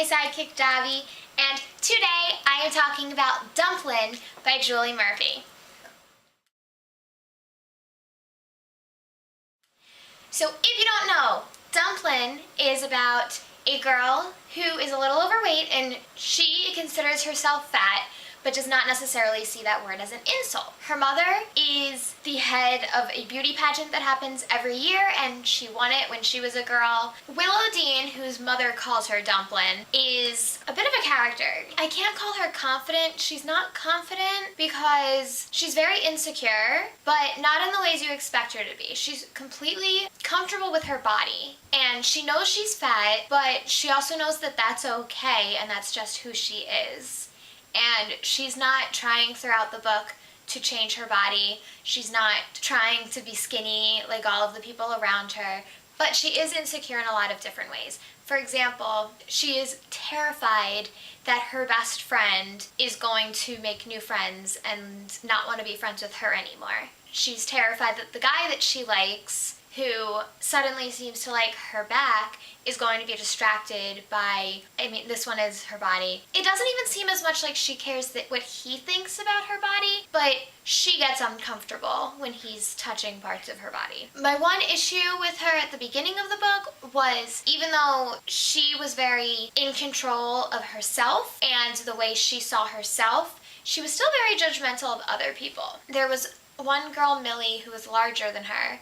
my sidekick Davi, and today I am talking about Dumplin by Julie Murphy. So if you don't know, Dumplin is about a girl who is a little overweight and she considers herself fat, but does not necessarily see that word as an insult. Her mother is the head of a beauty pageant that happens every year, and she won it when she was a girl. Willow Dean, whose mother calls her Dumplin, is a bit of a character. I can't call her confident. She's not confident because she's very insecure, but not in the ways you expect her to be. She's completely comfortable with her body, and she knows she's fat, but she also knows that that's okay, and that's just who she is. And she's not trying throughout the book to change her body. She's not trying to be skinny like all of the people around her, but she is insecure in a lot of different ways. For example, she is terrified that her best friend is going to make new friends and not want to be friends with her anymore. She's terrified that the guy that she likes, who suddenly seems to like her back, is going to be distracted by, this one is her body. It doesn't even seem as much like she cares that what he thinks about her body, but she gets uncomfortable when he's touching parts of her body. My one issue with her at the beginning of the book was, even though she was very in control of herself and the way she saw herself, she was still very judgmental of other people. There was one girl, Millie, who was larger than her,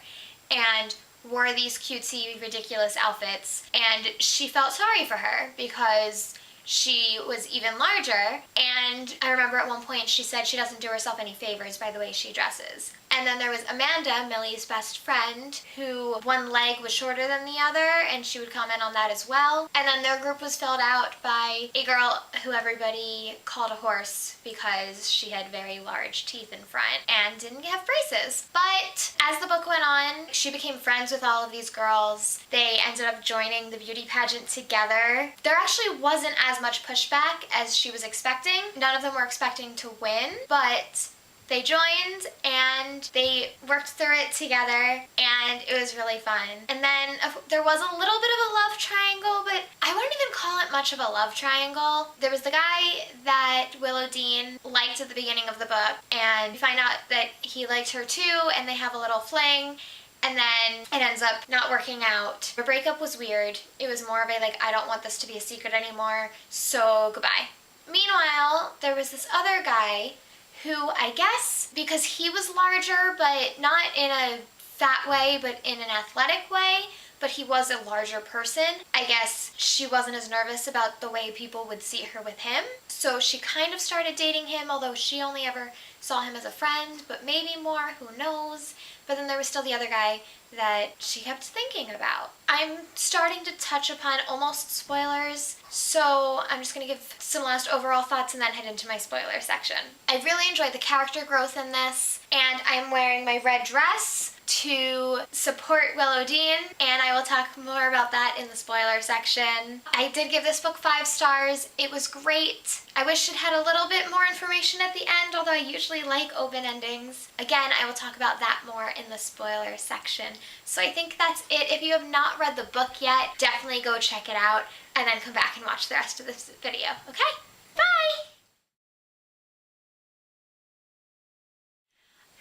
and wore these cutesy, ridiculous outfits, and she felt sorry for her because she was even larger, and I remember at one point she said she doesn't do herself any favors by the way she dresses. And then there was Amanda, Millie's best friend, who one leg was shorter than the other, and she would comment on that as well. And then their group was filled out by a girl who everybody called a horse because she had very large teeth in front and didn't have braces. But as the book went on, she became friends with all of these girls. They ended up joining the beauty pageant together. There actually wasn't as much pushback as she was expecting. None of them were expecting to win, but they joined and they worked through it together, and it was really fun. And then there was a little bit of a love triangle, but I wouldn't even call it much of a love triangle. There was the guy that Willow Dean liked at the beginning of the book, and we find out that he liked her too, and they have a little fling. And then it ends up not working out. The breakup was weird. It was more of a I don't want this to be a secret anymore, so goodbye. Meanwhile, there was this other guy who, I guess because he was larger, but not in a fat way, but in an athletic way, but he was a larger person, I guess she wasn't as nervous about the way people would see her with him. So she kind of started dating him, although she only ever saw him as a friend, but maybe more, who knows. But then there was still the other guy that she kept thinking about. I'm starting to touch upon almost spoilers, so I'm just going to give some last overall thoughts and then head into my spoiler section. I really enjoyed the character growth in this, and I'm wearing my red dress to support Willow Dean, and I will talk more about that in the spoiler section. I did give this book 5 stars. It was great. I wish it had a little bit more information at the end, although I usually like open endings. Again, I will talk about that more in the spoiler section. So I think that's it. If you have not read the book yet, definitely go check it out and then come back and watch the rest of this video, okay? Bye!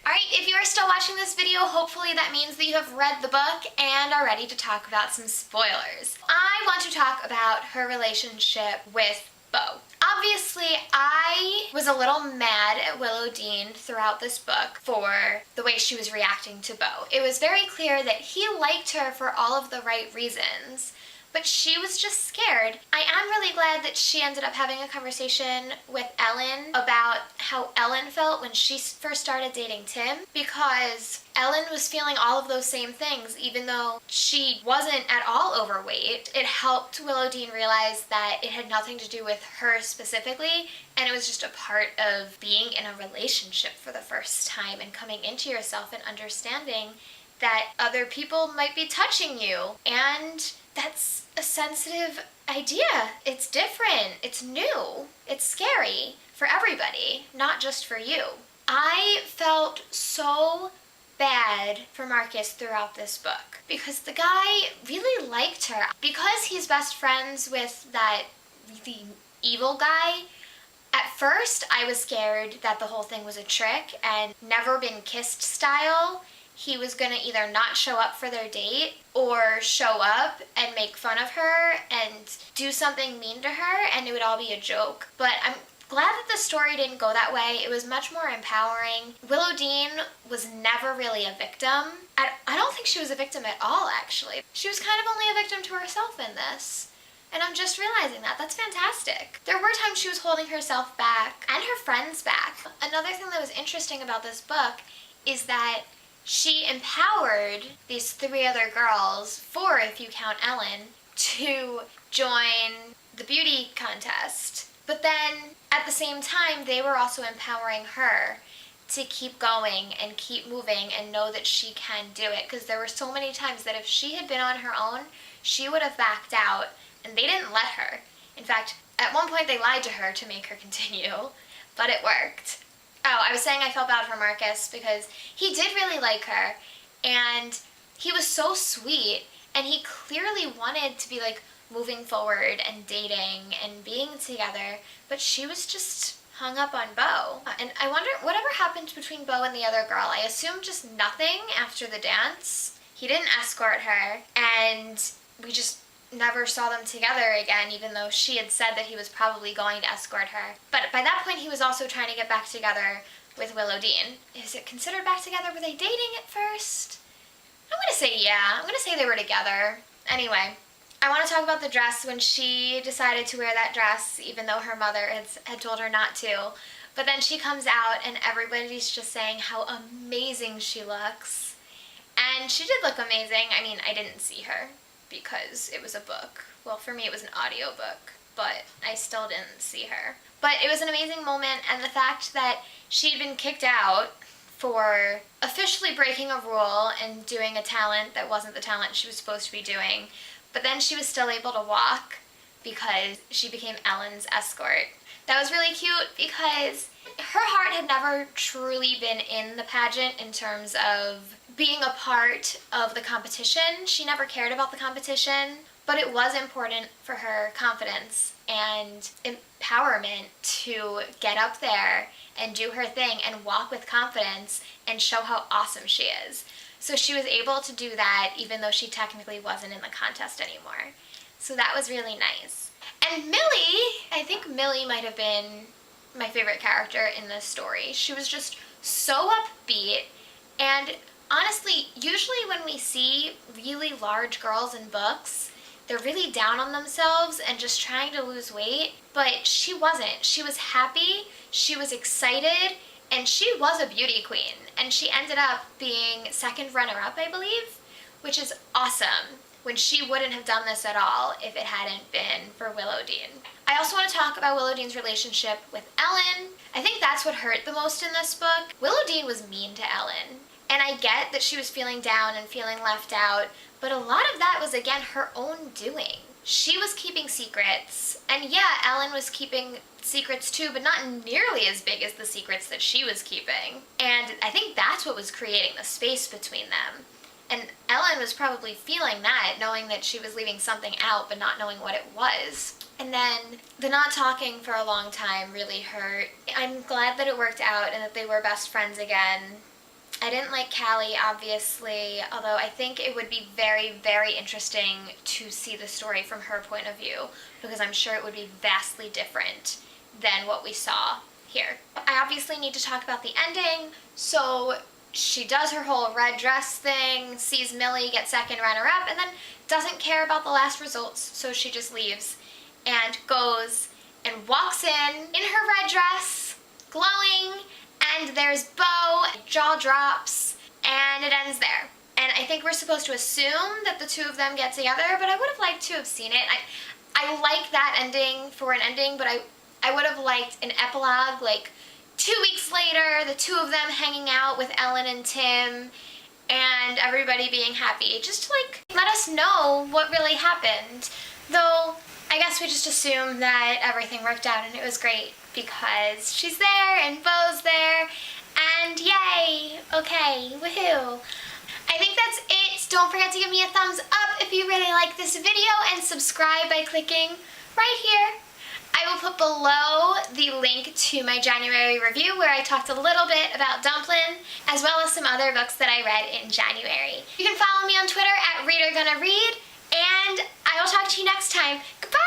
Alright, if you are still watching this video, hopefully that means that you have read the book and are ready to talk about some spoilers. I want to talk about her relationship with Beau. Obviously, I was a little mad at Willow Dean throughout this book for the way she was reacting to Beau. It was very clear that he liked her for all of the right reasons, but she was just scared. I am really glad that she ended up having a conversation with Ellen about how Ellen felt when she first started dating Tim, because Ellen was feeling all of those same things even though she wasn't at all overweight. It helped Willow Dean realize that it had nothing to do with her specifically, and it was just a part of being in a relationship for the first time and coming into yourself and understanding that other people might be touching you, and that's a sensitive idea. It's different, it's new, it's scary for everybody, not just for you. I felt so bad for Marcus throughout this book because the guy really liked her. Because he's best friends with that the evil guy. At first, I was scared that the whole thing was a trick and never been kissed style. He was gonna either not show up for their date or show up and make fun of her and do something mean to her, and it would all be a joke. But I'm glad that the story didn't go that way. It was much more empowering. Willow Dean was never really a victim. I don't think she was a victim at all, actually. She was kind of only a victim to herself in this. And I'm just realizing that. That's fantastic. There were times she was holding herself back and her friends back. Another thing that was interesting about this book is that she empowered these 3 other girls, 4 if you count Ellen, to join the beauty contest. But then, at the same time, they were also empowering her to keep going and keep moving and know that she can do it. Because there were so many times that if she had been on her own, she would have backed out, and they didn't let her. In fact, at one point they lied to her to make her continue, but it worked. Oh, I was saying I felt bad for Marcus because he did really like her, and he was so sweet, and he clearly wanted to be like moving forward and dating and being together, but she was just hung up on Beau. And I wonder whatever happened between Beau and the other girl. I assume just nothing after the dance. He didn't escort her, and we just never saw them together again, even though she had said that he was probably going to escort her. But by that point, he was also trying to get back together with Willow Dean. Is it considered back together? Were they dating at first? I'm gonna say yeah. I'm gonna say they were together. Anyway, I want to talk about the dress when she decided to wear that dress, even though her mother had told her not to. But then she comes out and everybody's just saying how amazing she looks. And she did look amazing. I mean, I didn't see her because it was a book. Well, for me it was an audiobook, but I still didn't see her. But it was an amazing moment, and the fact that she'd been kicked out for officially breaking a rule and doing a talent that wasn't the talent she was supposed to be doing, but then she was still able to walk because she became Ellen's escort. That was really cute because her heart had never truly been in the pageant in terms of being a part of the competition. She never cared about the competition, but it was important for her confidence and empowerment to get up there and do her thing and walk with confidence and show how awesome she is. So she was able to do that even though she technically wasn't in the contest anymore. So that was really nice. And Millie, I think Millie might have been my favorite character in this story. She was just so upbeat, and honestly, usually when we see really large girls in books, they're really down on themselves and just trying to lose weight, but she wasn't. She was happy, she was excited, and she was a beauty queen, and she ended up being second runner-up, I believe, which is awesome, when she wouldn't have done this at all if it hadn't been for Willow Dean. I also want to talk about Willow Dean's relationship with Ellen. I think that's what hurt the most in this book. Willow Dean was mean to Ellen, and I get that she was feeling down and feeling left out, but a lot of that was, again, her own doing. She was keeping secrets, and yeah, Ellen was keeping secrets too, but not nearly as big as the secrets that she was keeping. And I think that's what was creating the space between them. And Ellen was probably feeling that, knowing that she was leaving something out, but not knowing what it was. And then the not talking for a long time really hurt. I'm glad that it worked out and that they were best friends again. I didn't like Callie, obviously, although I think it would be very, very interesting to see the story from her point of view, because I'm sure it would be vastly different than what we saw here. I obviously need to talk about the ending. So she does her whole red dress thing, sees Millie get second runner-up, and then doesn't care about the last results, so she just leaves and goes and walks in her red dress, glowing, and there's Beau, jaw drops, and it ends there. And I think we're supposed to assume that the two of them get together, but I would have liked to have seen it. I like that ending for an ending, but I would have liked an epilogue, like 2 weeks later, the two of them hanging out with Ellen and Tim, and everybody being happy. Just to, like, let us know what really happened. Though, I guess we just assumed that everything worked out and it was great because she's there and Beau's there, and yay! Okay, woohoo! I think that's it. Don't forget to give me a thumbs up if you really like this video, and subscribe by clicking right here. I will put below the link to my January review where I talked a little bit about Dumplin, as well as some other books that I read in January. You can follow me on Twitter at ReaderGonnaRead, and I will talk to you next time. Goodbye!